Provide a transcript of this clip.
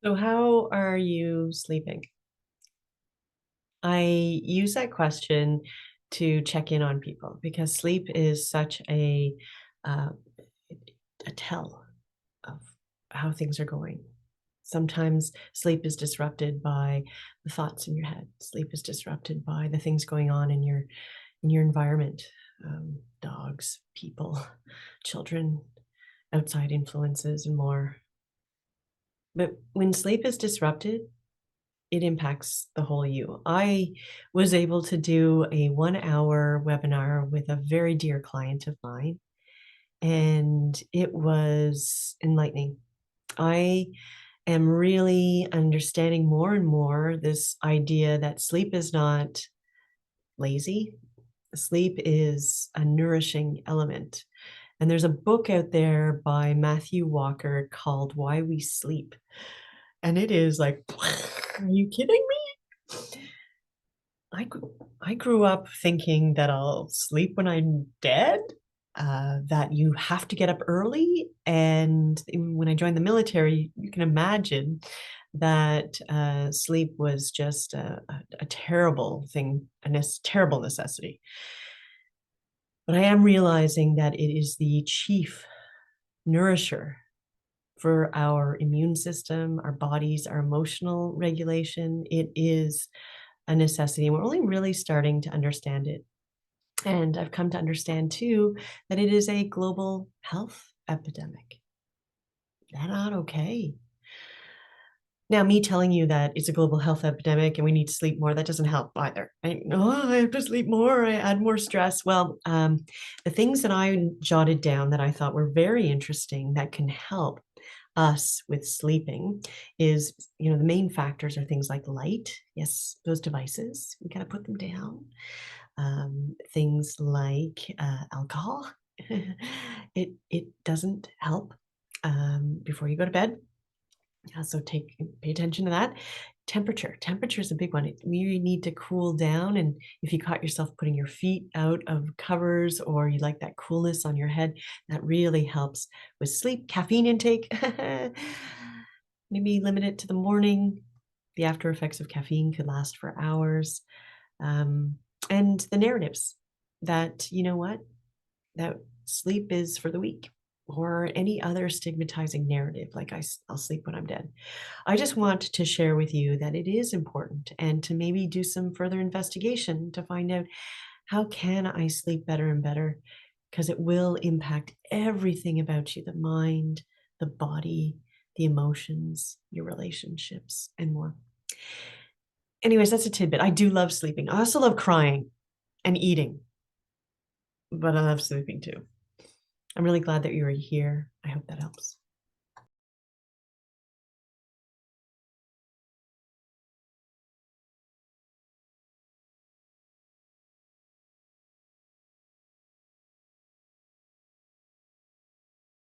So, how are you sleeping? I use that question to check in on people because sleep is such uh, a tell of how things are going. Sometimes sleep is disrupted by the thoughts in your head. Sleep is disrupted by the things going on in your environment, dogs, people, children, outside influences, and more. But when sleep is disrupted, it impacts the whole you. I was able to do a 1 hour webinar with a very dear client of mine, and it was enlightening. I am really understanding more and more this idea that sleep is not lazy. Sleep is a nourishing element. And there's a book out there by Matthew Walker called Why We Sleep. And it is like, are you kidding me? I grew up thinking that I'll sleep when I'm dead, that you have to get up early. And when I joined the military, you can imagine that sleep was just a terrible thing, terrible necessity. But I am realizing that it is the chief nourisher for our immune system, our bodies, our emotional regulation. It is a necessity. And we're only really starting to understand it. And I've come to understand too that it is a global health epidemic. That's not okay. Now, me telling you that it's a global health epidemic and we need to sleep more, that doesn't help either. Right? Oh, I have to sleep more. I add more stress. Well, the things that I jotted down that I thought were very interesting that can help us with sleeping is, the main factors are things like light. Yes, those devices, we got to put them down. Things like alcohol. It doesn't help before you go to bed. So pay attention to that. Temperature is a big one. You need to cool down, and if you caught yourself putting your feet out of covers or you like that coolness on your head, that really helps with sleep. Caffeine intake, maybe limit it to the morning. The after effects of caffeine could last for hours. And the narratives that, that sleep is for the weak, or any other stigmatizing narrative like I'll sleep when I'm dead. I just want to share with you that it is important, and to maybe do some further investigation to find out, how can I sleep better and better, because it will impact everything about you: the mind, the body, the emotions, your relationships, and more. Anyways, that's a tidbit. I do love sleeping. I also love crying and eating, but I love sleeping too. I'm really glad that you were here. I hope that helps.